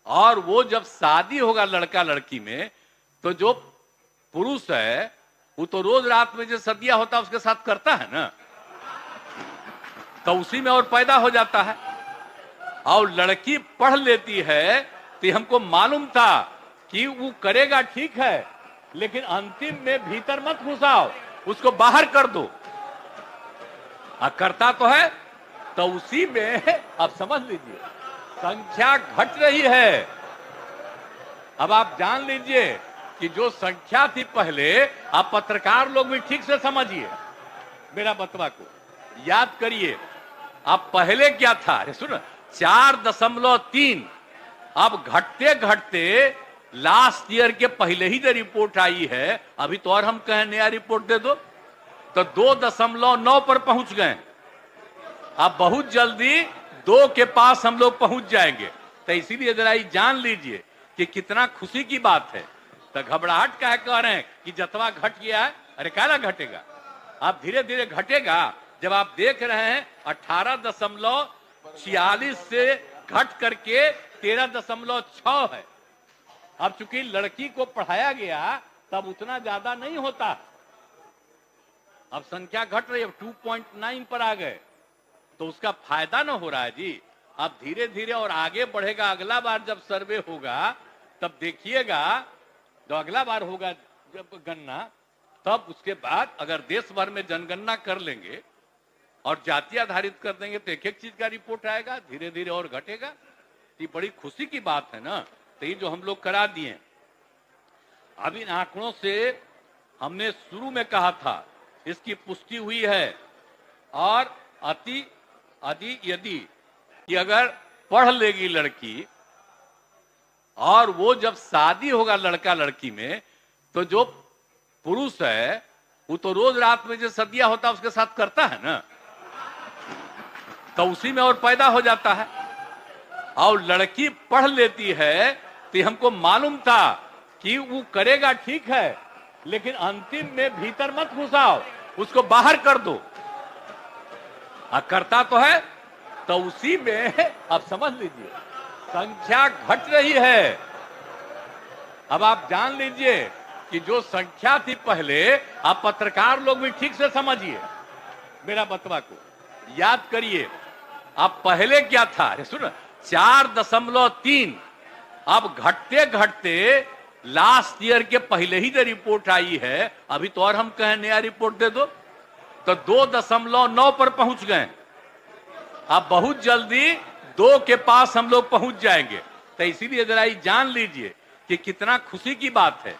और वो जब शादी होगा लड़का लड़की में, तो जो पुरुष है वो तो रोज रात में जो सदिया होता है उसके साथ करता है ना, तो उसी में और पैदा हो जाता है। और लड़की पढ़ लेती है तो हमको मालूम था कि वो करेगा ठीक है, लेकिन अंतिम में भीतर मत घुसाओ, उसको बाहर कर दो। करता तो है, तो उसी में अब समझ लीजिए संख्या घट रही है। अब आप जान लीजिए कि जो संख्या थी पहले, आप पत्रकार लोग भी ठीक से समझिए मेरा बतवा को, याद करिए। अब पहले क्या था, सुनो, 4.3। अब घटते घटते लास्ट ईयर के पहले ही जो रिपोर्ट आई है, अभी तो और हम कहें नया रिपोर्ट दे दो, तो 2.9 पर पहुंच गए। अब बहुत जल्दी 2 के पास हम लोग पहुंच जाएंगे। तो इसीलिए जरा जान लीजिए कि कितना खुशी की बात है। तो घबराहट का है कह रहे हैं कि जतवा घट गया है, अरे काला घटेगा, आप धीरे धीरे घटेगा। जब आप देख रहे हैं 18.46 से घट करके 13.6 है। अब चूंकि लड़की को पढ़ाया गया तब उतना ज्यादा नहीं होता, अब संख्या घट रही है, 2.9 पर आ गए, तो उसका फायदा ना हो रहा है जी। अब धीरे धीरे और आगे बढ़ेगा। अगला बार जब सर्वे होगा तब देखिएगा, जो अगला बार होगा जब गणना, तब उसके बाद अगर देश भर में जनगणना कर लेंगे और जाति आधारित कर देंगे तो एक एक चीज का रिपोर्ट आएगा, धीरे धीरे और घटेगा। ये बड़ी खुशी की बात है ना। तो ये जो हम लोग करा दिए, अब इन आंकड़ों से हमने शुरू में कहा था, इसकी पुष्टि हुई है। और यदि कि अगर पढ़ लेगी लड़की और वो जब शादी होगा लड़का लड़की में, तो जो पुरुष है वो तो रोज रात में जो सदिया होता है उसके साथ करता है ना, तो उसी में और पैदा हो जाता है। और लड़की पढ़ लेती है तो हमको मालूम था कि वो करेगा ठीक है, लेकिन अंतिम में भीतर मत घुसाओ, उसको बाहर कर दो। करता तो है, तो उसी में अब समझ लीजिए संख्या घट रही है। अब आप जान लीजिए कि जो संख्या थी पहले, आप पत्रकार लोग भी ठीक से समझिए मेरा बतवा को, याद करिए। अब पहले क्या था, सुनो, 4.3। अब घटते घटते लास्ट ईयर के पहले ही जो रिपोर्ट आई है, अभी तो और हम कहें नया रिपोर्ट दे दो, तो 2.9 पर पहुंच गए। अब बहुत जल्दी 2 के पास हम लोग पहुंच जाएंगे। तो इसीलिए जरा जान लीजिए कि कितना खुशी की बात है।